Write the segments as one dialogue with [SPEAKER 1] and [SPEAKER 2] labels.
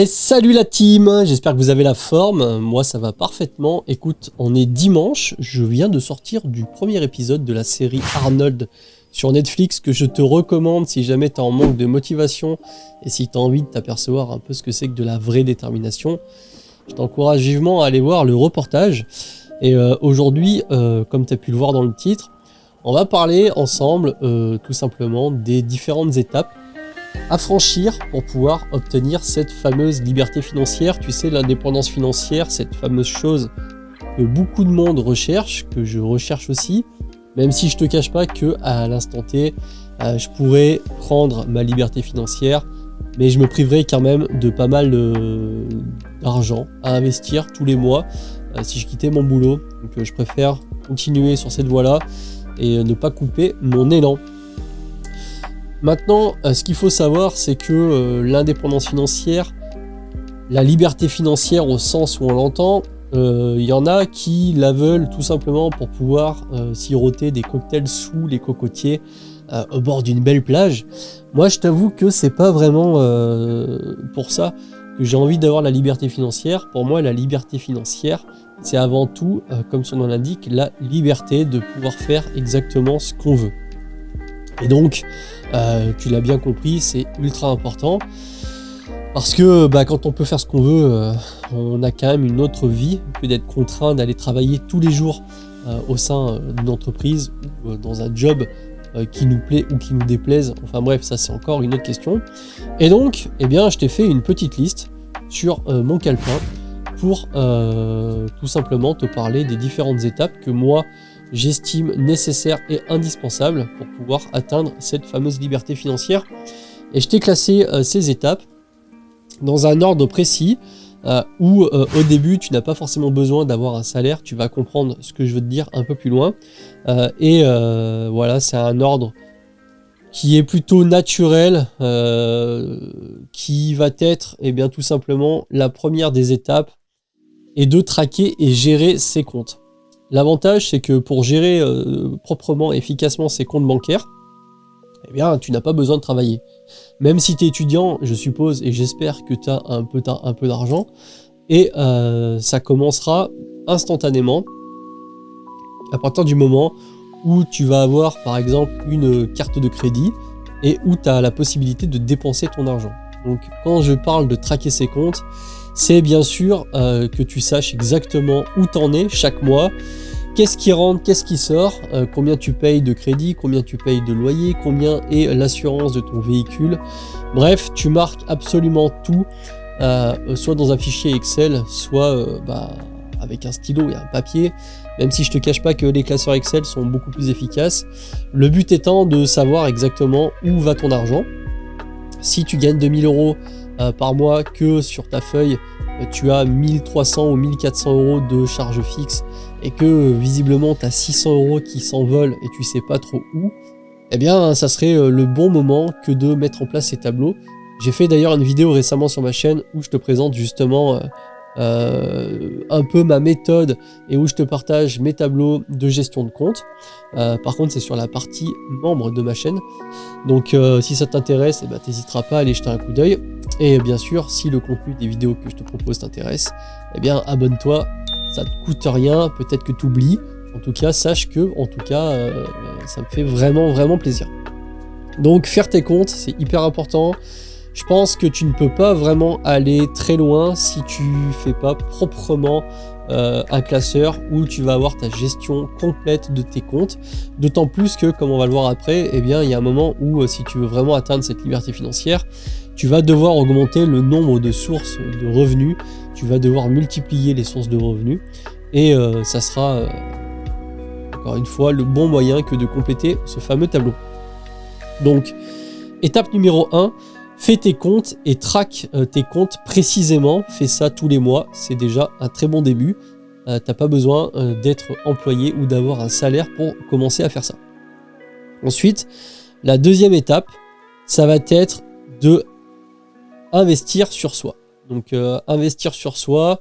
[SPEAKER 1] Salut la team, j'espère que vous avez la forme, moi ça va parfaitement. Écoute, on est dimanche, je viens de sortir du premier épisode de la série Arnold sur Netflix que je te recommande si jamais tu es en manque de motivation et si tu as envie de t'apercevoir un peu ce que c'est que de la vraie détermination. Je t'encourage vivement à aller voir le reportage. Et aujourd'hui, comme tu as pu le voir dans le titre, on va parler ensemble tout simplement des différentes étapes à franchir pour pouvoir obtenir cette fameuse liberté financière. Tu sais, l'indépendance financière, cette fameuse chose que beaucoup de monde recherche, que je recherche aussi, même si je te cache pas que à l'instant T, je pourrais prendre ma liberté financière, mais je me priverais quand même de pas mal d'argent à investir tous les mois si je quittais mon boulot. Donc je préfère continuer sur cette voie-là et ne pas couper mon élan. Maintenant, ce qu'il faut savoir, c'est que l'indépendance financière, la liberté financière au sens où on l'entend, il y en a qui la veulent tout simplement pour pouvoir siroter des cocktails sous les cocotiers au bord d'une belle plage. Moi, je t'avoue que c'est pas vraiment pour ça que j'ai envie d'avoir la liberté financière. Pour moi, la liberté financière, c'est avant tout, comme son nom l'indique, la liberté de pouvoir faire exactement ce qu'on veut. Et donc, tu l'as bien compris, c'est ultra important parce que quand on peut faire ce qu'on veut, on a quand même une autre vie que d'être contraint d'aller travailler tous les jours au sein d'une entreprise ou dans un job qui nous plaît ou qui nous déplaise. Enfin bref, ça c'est encore une autre question. Et donc, je t'ai fait une petite liste sur mon calepin pour tout simplement te parler des différentes étapes que moi j'estime nécessaire et indispensable pour pouvoir atteindre cette fameuse liberté financière. Et je t'ai classé ces étapes dans un ordre précis où au début tu n'as pas forcément besoin d'avoir un salaire, tu vas comprendre ce que je veux te dire un peu plus loin. Voilà, c'est un ordre qui est plutôt naturel, qui va être tout simplement la première des étapes et de traquer et gérer ses comptes. L'avantage, c'est que pour gérer proprement, efficacement ses comptes bancaires, tu n'as pas besoin de travailler. Même si tu es étudiant, je suppose et j'espère que tu as un peu d'argent, et ça commencera instantanément à partir du moment où tu vas avoir par exemple une carte de crédit et où tu as la possibilité de dépenser ton argent. Donc quand je parle de traquer ses comptes, c'est bien sûr que tu saches exactement où t'en es chaque mois, qu'est-ce qui rentre, qu'est-ce qui sort, combien tu payes de crédit, combien tu payes de loyer, combien est l'assurance de ton véhicule. Bref, tu marques absolument tout, soit dans un fichier Excel, soit avec un stylo et un papier, même si je te cache pas que les classeurs Excel sont beaucoup plus efficaces. Le but étant de savoir exactement où va ton argent. Si tu gagnes 2000 € par mois, que sur ta feuille tu as 1300 ou 1400 € de charges fixes et que visiblement tu as 600 € qui s'envolent et tu sais pas trop où, ça serait le bon moment que de mettre en place ces tableaux. J'ai fait d'ailleurs une vidéo récemment sur ma chaîne où je te présente justement un peu ma méthode et où je te partage mes tableaux de gestion de compte. Par contre, c'est sur la partie membre de ma chaîne. Donc si ça t'intéresse, t'hésiteras pas à aller jeter un coup d'œil. Et bien sûr, si le contenu des vidéos que je te propose t'intéresse, abonne-toi, ça te coûte rien, peut-être que tu oublies. En tout cas, sache que ça me fait vraiment plaisir. Donc faire tes comptes, c'est hyper important. Je pense que tu ne peux pas vraiment aller très loin si tu fais pas proprement un classeur où tu vas avoir ta gestion complète de tes comptes. D'autant plus que, comme on va le voir après, il y a un moment où si tu veux vraiment atteindre cette liberté financière, tu vas devoir augmenter le nombre de sources de revenus, tu vas devoir multiplier les sources de revenus et ça sera encore une fois le bon moyen que de compléter ce fameux tableau. Donc, étape numéro 1, fais tes comptes et traque tes comptes précisément. Fais ça tous les mois, c'est déjà un très bon début. T'as pas besoin d'être employé ou d'avoir un salaire pour commencer à faire ça. Ensuite, la deuxième étape, ça va être de investir sur soi. Donc investir sur soi,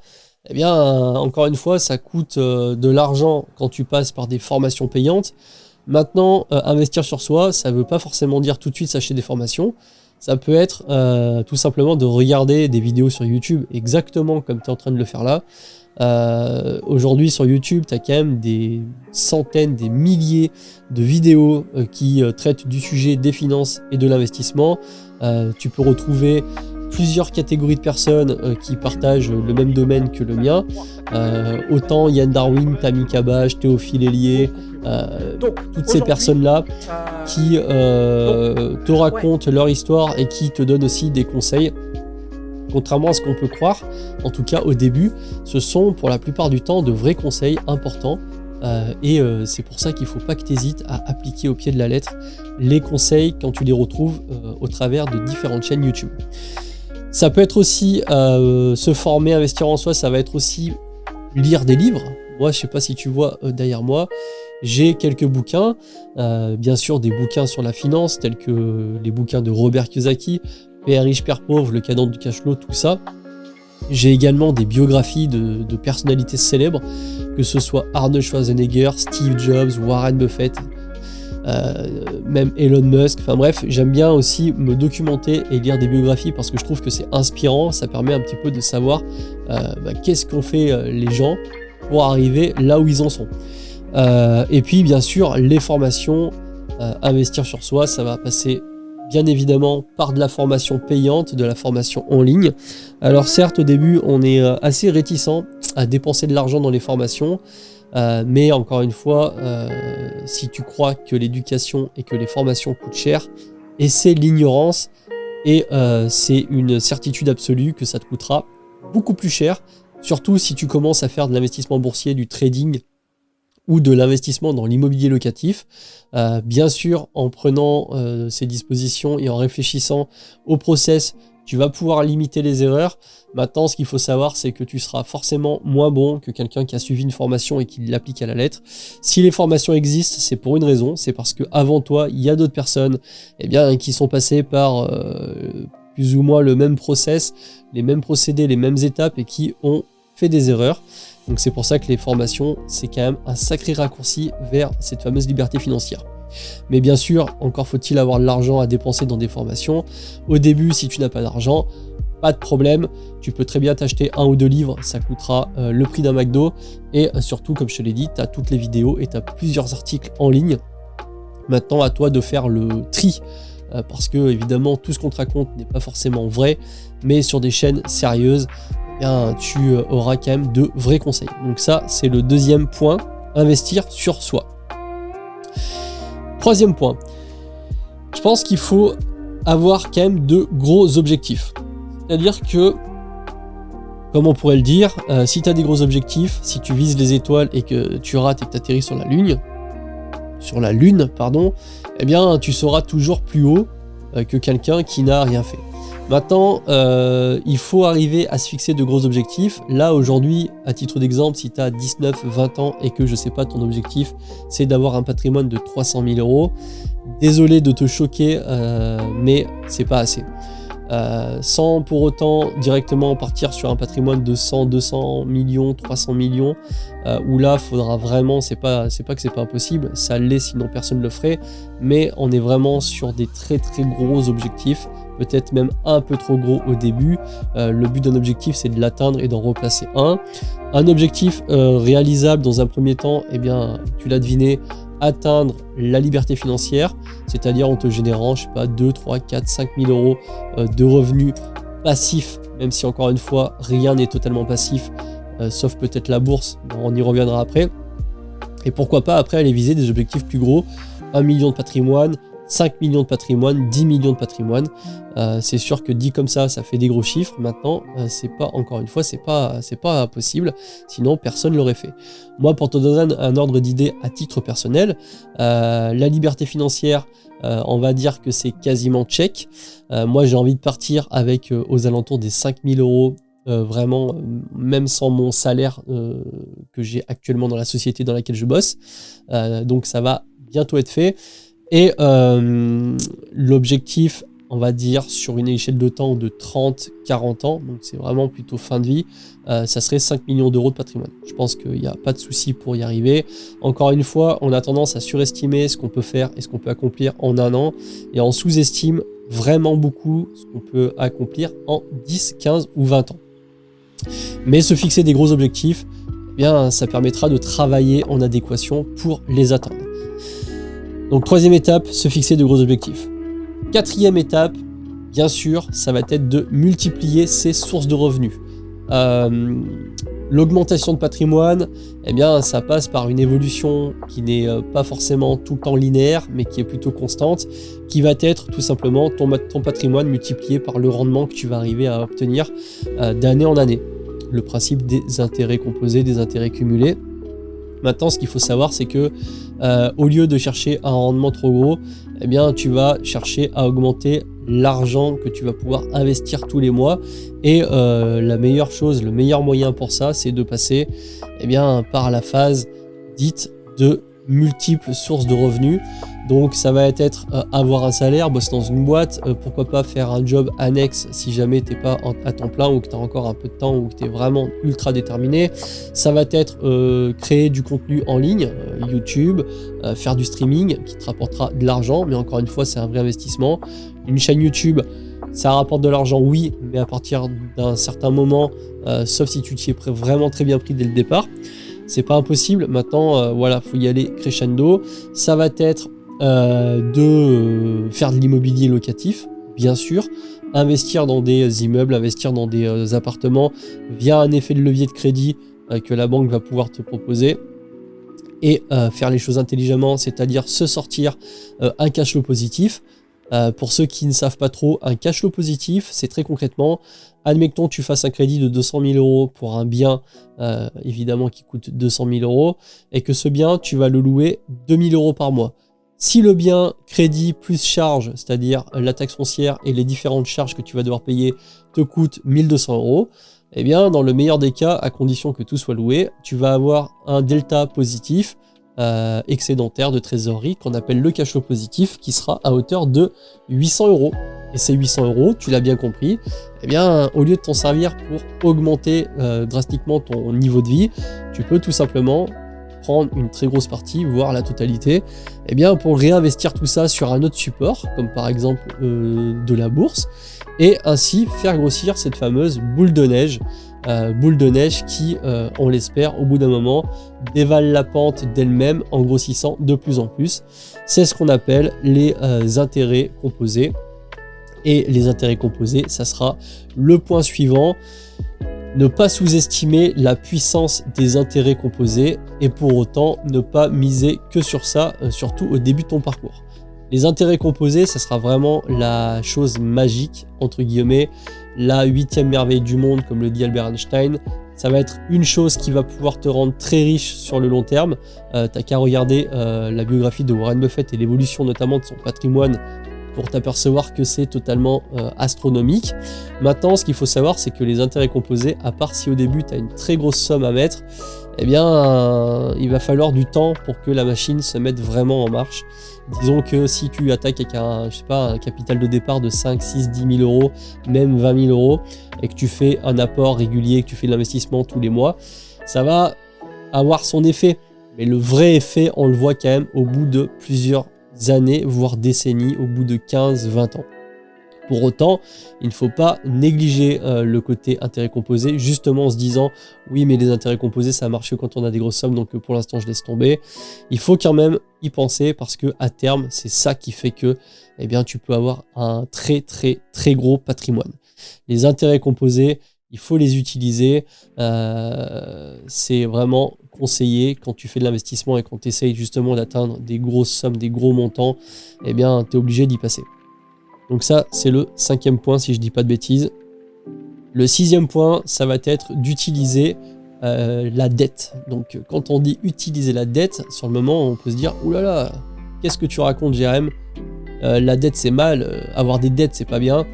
[SPEAKER 1] encore une fois, ça coûte de l'argent quand tu passes par des formations payantes. Maintenant, investir sur soi, ça ne veut pas forcément dire tout de suite s'acheter des formations. Ça peut être tout simplement de regarder des vidéos sur YouTube exactement comme tu es en train de le faire là. Aujourd'hui sur YouTube, tu as quand même des centaines, des milliers de vidéos qui traitent du sujet des finances et de l'investissement. Tu peux retrouver plusieurs catégories de personnes qui partagent le même domaine que le mien. Autant Yann Darwin, Tammy Kabash, Théophile Hélier, toutes ces personnes-là qui te racontent leur histoire et qui te donnent aussi des conseils. Contrairement à ce qu'on peut croire, en tout cas au début, ce sont pour la plupart du temps de vrais conseils importants. Et c'est pour ça qu'il ne faut pas que tu hésites à appliquer au pied de la lettre les conseils quand tu les retrouves au travers de différentes chaînes YouTube. Ça peut être aussi se former, investir en soi, ça va être aussi lire des livres. Moi, je ne sais pas si tu vois derrière moi, j'ai quelques bouquins, bien sûr des bouquins sur la finance, tels que les bouquins de Robert Kiyosaki, Père riche, Père pauvre, Le cadran du cash flow, tout ça. J'ai également des biographies de personnalités célèbres, que ce soit Arnold Schwarzenegger, Steve Jobs, Warren Buffett, même Elon Musk. Enfin bref, j'aime bien aussi me documenter et lire des biographies parce que je trouve que c'est inspirant. Ça permet un petit peu de savoir qu'est-ce qu'ont fait les gens pour arriver là où ils en sont. Et puis bien sûr, les formations, investir sur soi, ça va passer bien évidemment par de la formation payante, de la formation en ligne. Alors certes, au début, on est assez réticent à dépenser de l'argent dans les formations, mais encore une fois, si tu crois que l'éducation et que les formations coûtent cher, et c'est l'ignorance, et c'est une certitude absolue que ça te coûtera beaucoup plus cher, surtout si tu commences à faire de l'investissement boursier, du trading, ou de l'investissement dans l'immobilier locatif. Bien sûr, en prenant ces dispositions et en réfléchissant au process, tu vas pouvoir limiter les erreurs. Maintenant, ce qu'il faut savoir, c'est que tu seras forcément moins bon que quelqu'un qui a suivi une formation et qui l'applique à la lettre. Si les formations existent, c'est pour une raison, c'est parce qu'avant toi, il y a d'autres personnes qui sont passées par plus ou moins le même process, les mêmes procédés, les mêmes étapes et qui ont fait des erreurs. Donc c'est pour ça que les formations, c'est quand même un sacré raccourci vers cette fameuse liberté financière. Mais bien sûr, encore faut-il avoir de l'argent à dépenser dans des formations. Au début, si tu n'as pas d'argent, pas de problème, tu peux très bien t'acheter 1 ou 2 livres, ça coûtera le prix d'un McDo. Et surtout, comme je te l'ai dit, tu as toutes les vidéos et tu as plusieurs articles en ligne. Maintenant, à toi de faire le tri. Parce que évidemment, tout ce qu'on te raconte n'est pas forcément vrai, mais sur des chaînes sérieuses, tu auras quand même de vrais conseils. Donc ça, c'est le deuxième point, investir sur soi. Troisième point, je pense qu'il faut avoir quand même de gros objectifs. C'est-à-dire que, comme on pourrait le dire, si tu as des gros objectifs, si tu vises les étoiles et que tu rates et que tu atterris sur la lune, eh bien tu seras toujours plus haut que quelqu'un qui n'a rien fait. Maintenant, il faut arriver à se fixer de gros objectifs. Là, aujourd'hui, à titre d'exemple, si tu as 19, 20 ans et que, je sais pas, ton objectif, c'est d'avoir un patrimoine de 300 000 euros, désolé de te choquer, mais c'est pas assez. Sans pour autant directement partir sur un patrimoine de 100, 200 millions, 300 millions, où là, faudra vraiment, c'est pas que c'est pas impossible, ça l'est, sinon personne ne le ferait, mais on est vraiment sur des très très gros objectifs, peut-être même un peu trop gros au début. Le but d'un objectif, c'est de l'atteindre et d'en replacer un. Un objectif réalisable dans un premier temps, eh bien, tu l'as deviné, atteindre la liberté financière, c'est-à-dire en te générant, je sais pas, 2, 3, 4, 5 000 euros de revenus passifs, même si encore une fois, rien n'est totalement passif, sauf peut-être la bourse, on y reviendra après. Et pourquoi pas après aller viser des objectifs plus gros, 1 million de patrimoine, 5 millions de patrimoine, 10 millions de patrimoine. C'est sûr que dit comme ça fait des gros chiffres. Maintenant, c'est pas, encore une fois, c'est pas possible. Sinon, personne l'aurait fait. Moi, pour te donner un ordre d'idée à titre personnel, la liberté financière, on va dire que c'est quasiment check. Moi, j'ai envie de partir avec aux alentours des 5 000 euros. Vraiment, même sans mon salaire que j'ai actuellement dans la société dans laquelle je bosse. Donc, ça va bientôt être fait. Et l'objectif, on va dire, sur une échelle de temps de 30-40 ans, donc c'est vraiment plutôt fin de vie, ça serait 5 millions d'euros de patrimoine. Je pense qu'il n'y a pas de souci pour y arriver. Encore une fois, on a tendance à surestimer ce qu'on peut faire et ce qu'on peut accomplir en un an, et on sous-estime vraiment beaucoup ce qu'on peut accomplir en 10, 15 ou 20 ans. Mais se fixer des gros objectifs, eh bien, ça permettra de travailler en adéquation pour les atteindre. Donc 3e étape, se fixer de gros objectifs. 4e étape, bien sûr, ça va être de multiplier ses sources de revenus. L'augmentation de patrimoine, eh bien, ça passe par une évolution qui n'est pas forcément tout le temps linéaire, mais qui est plutôt constante, qui va être tout simplement ton patrimoine multiplié par le rendement que tu vas arriver à obtenir d'année en année. Le principe des intérêts composés, des intérêts cumulés. Maintenant, ce qu'il faut savoir, c'est que au lieu de chercher un rendement trop gros, eh bien, tu vas chercher à augmenter l'argent que tu vas pouvoir investir tous les mois. Et la meilleure chose, le meilleur moyen pour ça, c'est de passer par la phase dite de multiples sources de revenus. Donc ça va être avoir un salaire, bosser dans une boîte, pourquoi pas faire un job annexe si jamais tu n'es pas à temps plein ou que tu as encore un peu de temps ou que tu es vraiment ultra déterminé. Ça va être créer du contenu en ligne, YouTube, faire du streaming qui te rapportera de l'argent, mais encore une fois c'est un vrai investissement. Une chaîne YouTube, ça rapporte de l'argent, oui, mais à partir d'un certain moment, sauf si tu t'y es vraiment très bien pris dès le départ. C'est pas impossible, maintenant voilà, faut y aller crescendo. Ça va être de faire de l'immobilier locatif, bien sûr, investir dans des immeubles, investir dans des appartements via un effet de levier de crédit que la banque va pouvoir te proposer et faire les choses intelligemment, c'est-à-dire se sortir un cash flow positif. Pour ceux qui ne savent pas trop, un cash flow positif, c'est très concrètement, admettons tu fasses un crédit de 200 000 € pour un bien, évidemment qui coûte 200 000 € et que ce bien, tu vas le louer 2 000 € par mois. Si le bien crédit plus charge, c'est-à-dire la taxe foncière et les différentes charges que tu vas devoir payer, te coûte 1 200 €, eh bien, dans le meilleur des cas, à condition que tout soit loué, tu vas avoir un delta positif excédentaire de trésorerie qu'on appelle le cash flow positif qui sera à hauteur de 800 €. Et ces 800 €, tu l'as bien compris, eh bien, au lieu de t'en servir pour augmenter drastiquement ton niveau de vie, tu peux tout simplement prendre une très grosse partie, voire la totalité, eh bien, pour réinvestir tout ça sur un autre support, comme par exemple de la bourse, et ainsi faire grossir cette fameuse boule de neige qui, on l'espère, au bout d'un moment, dévale la pente d'elle-même en grossissant de plus en plus. C'est ce qu'on appelle les intérêts composés. Et les intérêts composés, ça sera le point suivant. Ne pas sous-estimer la puissance des intérêts composés et pour autant ne pas miser que sur ça, surtout au début de ton parcours. Les intérêts composés, ça sera vraiment la chose magique, entre guillemets, la 8e merveille du monde, comme le dit Albert Einstein. Ça va être une chose qui va pouvoir te rendre très riche sur le long terme. T'as qu'à regarder la biographie de Warren Buffett et l'évolution notamment de son patrimoine pour t'apercevoir que c'est totalement astronomique. Maintenant, ce qu'il faut savoir, c'est que les intérêts composés, à part si au début tu as une très grosse somme à mettre, eh bien, il va falloir du temps pour que la machine se mette vraiment en marche. Disons que si tu attaques avec un capital de départ de 5, 6, 10 000 €, même 20 000 € et que tu fais un apport régulier, que tu fais de l'investissement tous les mois, ça va avoir son effet. Mais le vrai effet, on le voit quand même au bout de plusieurs années, voire décennies, au bout de 15-20 ans. Pour autant, il ne faut pas négliger le côté intérêt composé, justement en se disant « oui, mais les intérêts composés, ça marche que quand on a des grosses sommes, donc pour l'instant, je laisse tomber ». Il faut quand même y penser parce que à terme, c'est ça qui fait que eh bien, tu peux avoir un très très très gros patrimoine. Les intérêts composés, il faut les utiliser. C'est vraiment conseillé quand tu fais de l'investissement et quand tu essayes justement d'atteindre des grosses sommes, des gros montants, eh bien, tu es obligé d'y passer. Donc ça, c'est le 5e point, si je dis pas de bêtises. Le 6e point, ça va être d'utiliser la dette. Donc quand on dit utiliser la dette, sur le moment, on peut se dire « Ouh là là, qu'est-ce que tu racontes, Jérém ? La dette, c'est mal. Avoir des dettes, c'est pas bien. »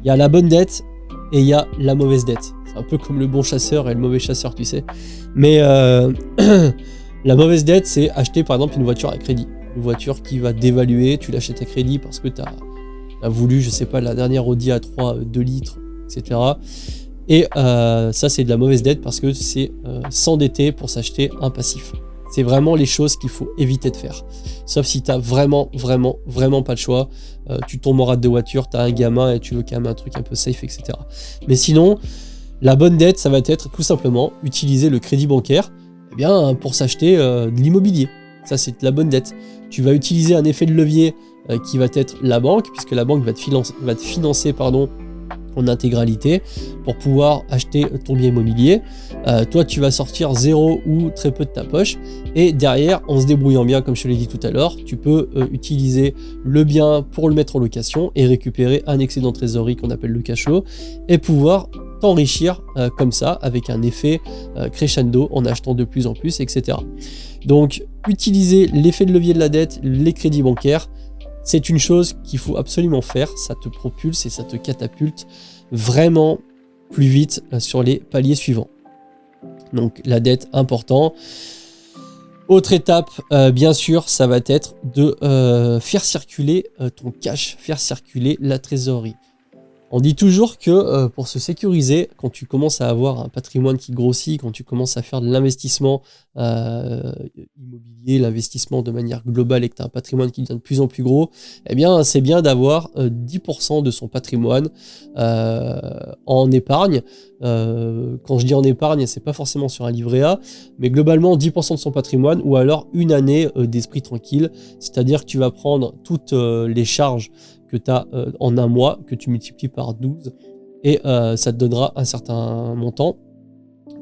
[SPEAKER 1] Il y a la bonne dette et il y a la mauvaise dette. C'est un peu comme le bon chasseur et le mauvais chasseur, tu sais. Mais la mauvaise dette, c'est acheter par exemple une voiture à crédit. Une voiture qui va dévaluer, tu l'achètes à crédit parce que tu as voulu, je sais pas, la dernière Audi A3 2 litres, etc. Et ça, c'est de la mauvaise dette parce que c'est s'endetter pour s'acheter un passif. C'est vraiment les choses qu'il faut éviter de faire. Sauf si tu n'as vraiment pas le choix. Tu tombes en rate de voiture, tu as un gamin et tu veux quand même un truc un peu safe, etc. Mais sinon, la bonne dette, ça va être tout simplement utiliser le crédit bancaire pour s'acheter de l'immobilier. Ça, c'est la bonne dette. Tu vas utiliser un effet de levier qui va être la banque, puisque la banque va te financer en intégralité pour pouvoir acheter ton bien immobilier. Toi, tu vas sortir 0 ou très peu de ta poche, et derrière, en se débrouillant bien, comme je te l'ai dit tout à l'heure, tu peux utiliser le bien pour le mettre en location et récupérer un excédent de trésorerie qu'on appelle le cash flow, et pouvoir t'enrichir comme ça, avec un effet crescendo, en achetant de plus en plus, etc. Donc, utiliser l'effet de levier de la dette, les crédits bancaires, c'est une chose qu'il faut absolument faire. Ça te propulse et ça te catapulte vraiment plus vite sur les paliers suivants. Donc la dette, important. Autre étape, bien sûr, ça va être de faire circuler ton cash, faire circuler la trésorerie. On dit toujours que pour se sécuriser, quand tu commences à avoir un patrimoine qui grossit, quand tu commences à faire de l'investissement immobilier, l'investissement de manière globale, et que tu as un patrimoine qui devient de plus en plus gros, c'est bien d'avoir 10% de son patrimoine en épargne. Quand je dis en épargne, c'est pas forcément sur un livret A, mais globalement 10% de son patrimoine, ou alors une année d'esprit tranquille, c'est-à-dire que tu vas prendre toutes les charges que tu as en un mois, que tu multiplies par 12, et ça te donnera un certain montant.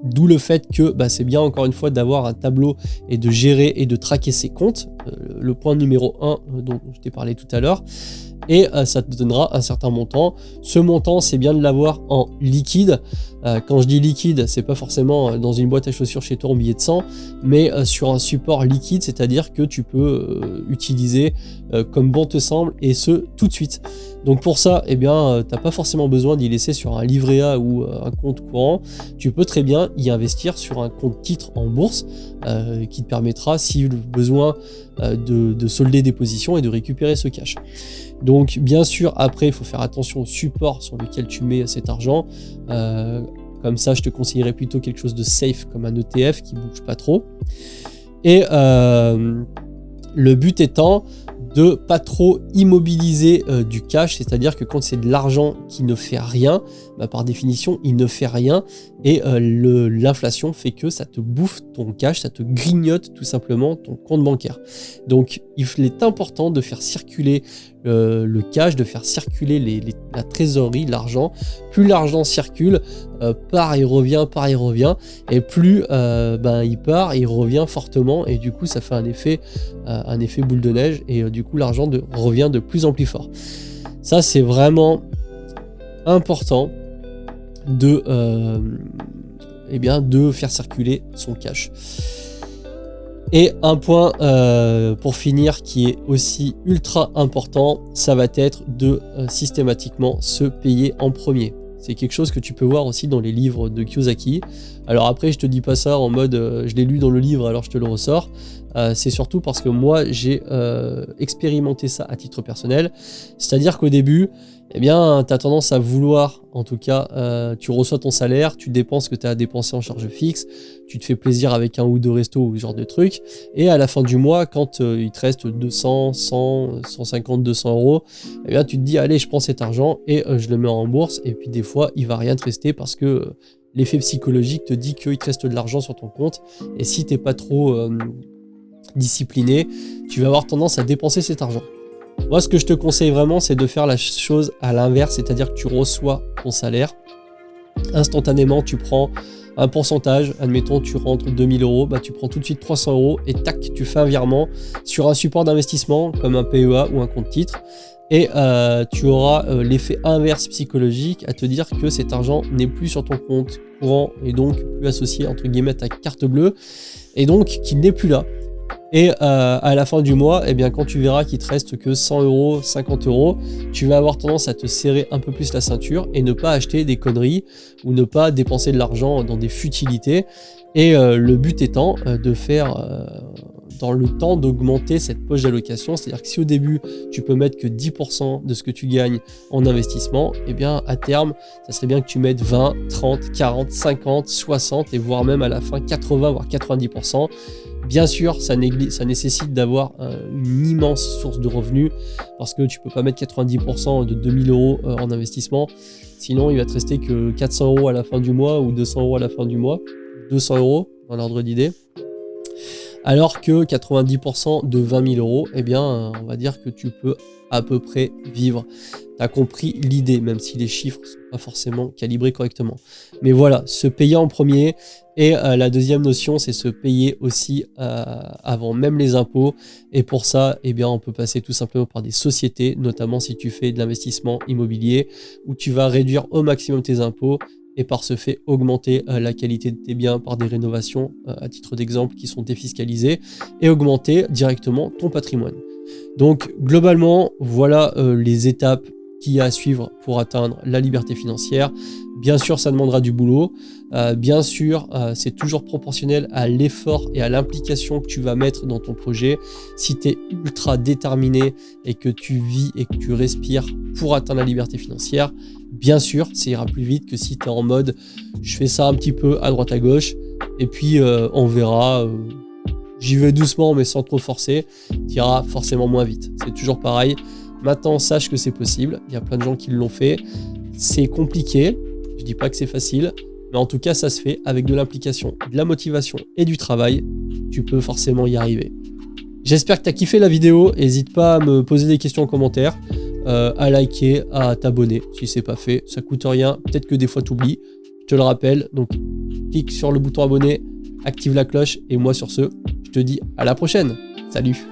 [SPEAKER 1] D'où le fait que c'est bien, encore une fois, d'avoir un tableau et de gérer et de traquer ses comptes, le point numéro 1 dont je t'ai parlé tout à l'heure, et ça te donnera un certain montant. Ce montant, c'est bien de l'avoir en liquide. Quand je dis liquide, c'est pas forcément dans une boîte à chaussures chez toi en billet de 100, mais sur un support liquide, c'est-à-dire que tu peux utiliser comme bon te semble, et ce, tout de suite. Donc pour ça, t'as pas forcément besoin d'y laisser sur un livret A ou un compte courant. Tu peux très bien y investir sur un compte titre en bourse qui te permettra, si besoin, de solder des positions et de récupérer ce cash. Donc bien sûr, après, il faut faire attention au support sur lequel tu mets cet argent. Comme ça, je te conseillerais plutôt quelque chose de safe, comme un ETF qui ne bouge pas trop. Et le but étant de pas trop immobiliser du cash, c'est-à-dire que quand c'est de l'argent qui ne fait rien, par définition, il ne fait rien, et l'inflation fait que ça te bouffe ton cash, ça te grignote tout simplement ton compte bancaire. Donc il est important de faire circuler le cash, de faire circuler la trésorerie, l'argent. Plus l'argent circule, part, il revient, et plus il part, il revient fortement, et du coup ça fait un effet boule de neige, et du coup l'argent revient de plus en plus fort. Ça, c'est vraiment important de faire circuler son cash. Et un point pour finir qui est aussi ultra important, ça va être de systématiquement se payer en premier. C'est quelque chose que tu peux voir aussi dans les livres de Kiyosaki. Alors après, je te dis pas ça en mode je l'ai lu dans le livre alors je te le ressors. C'est surtout parce que moi j'ai expérimenté ça à titre personnel. C'est-à-dire qu'au début, tu as tendance à vouloir, en tout cas, tu reçois ton salaire, tu dépenses ce que tu as à dépenser en charge fixe, tu te fais plaisir avec un ou deux restos ou ce genre de trucs, et à la fin du mois, quand il te reste 200, 100, 150, 200 euros, tu te dis allez, je prends cet argent et je le mets en bourse, et puis des fois il va rien te rester parce que l'effet psychologique te dit qu'il te reste de l'argent sur ton compte, et si t'es pas trop discipliné, tu vas avoir tendance à dépenser cet argent. Moi, ce que je te conseille vraiment, c'est de faire la chose à l'inverse, c'est-à-dire que tu reçois ton salaire, instantanément tu prends un pourcentage, admettons tu rentres 2000 euros, tu prends tout de suite 300 euros et tac, tu fais un virement sur un support d'investissement comme un PEA ou un compte titre, et tu auras l'effet inverse psychologique à te dire que cet argent n'est plus sur ton compte courant et donc plus associé entre guillemets à ta carte bleue, et donc qu'il n'est plus là. Et à la fin du mois, quand tu verras qu'il te reste que 100 euros, 50 euros, tu vas avoir tendance à te serrer un peu plus la ceinture et ne pas acheter des conneries ou ne pas dépenser de l'argent dans des futilités. Et le but étant de faire dans le temps d'augmenter cette poche d'allocation. C'est-à-dire que si au début, tu peux mettre que 10% de ce que tu gagnes en investissement, à terme, ça serait bien que tu mettes 20, 30, 40, 50, 60 et voire même à la fin 80, voire 90%. Bien sûr, ça nécessite d'avoir une immense source de revenus parce que tu peux pas mettre 90% de 2000 € en investissement. Sinon, il va te rester que 400 € à la fin du mois ou 200 € à la fin du mois. 200 € dans l'ordre d'idée. Alors que 90% de 20 000 €, eh bien, on va dire que tu peux à peu près vivre. Tu as compris l'idée, même si les chiffres ne sont pas forcément calibrés correctement. Mais voilà, se payer en premier. Et la deuxième notion, c'est se payer aussi avant même les impôts. Et pour ça, eh bien, on peut passer tout simplement par des sociétés, notamment si tu fais de l'investissement immobilier, où tu vas réduire au maximum tes impôts et par ce fait augmenter la qualité de tes biens par des rénovations, à titre d'exemple, qui sont défiscalisées, et augmenter directement ton patrimoine. Donc globalement, voilà les étapes qu'il y a à suivre pour atteindre la liberté financière. Bien sûr, ça demandera du boulot. Bien sûr, c'est toujours proportionnel à l'effort et à l'implication que tu vas mettre dans ton projet. Si tu es ultra déterminé et que tu vis et que tu respires pour atteindre la liberté financière, bien sûr, ça ira plus vite que si tu es en mode « je fais ça un petit peu à droite à gauche et puis on verra ». J'y vais doucement mais sans trop forcer, tu iras forcément moins vite. C'est toujours pareil. Maintenant, sache que c'est possible. Il y a plein de gens qui l'ont fait. C'est compliqué. Je dis pas que c'est facile. Mais en tout cas, ça se fait avec de l'implication, de la motivation et du travail. Tu peux forcément y arriver. J'espère que tu as kiffé la vidéo. N'hésite pas à me poser des questions en commentaire, à liker, à t'abonner si c'est pas fait. Ça coûte rien. Peut-être que des fois tu oublies. Je te le rappelle. Donc, clique sur le bouton abonner, active la cloche. Et moi, sur ce, je te dis à la prochaine. Salut!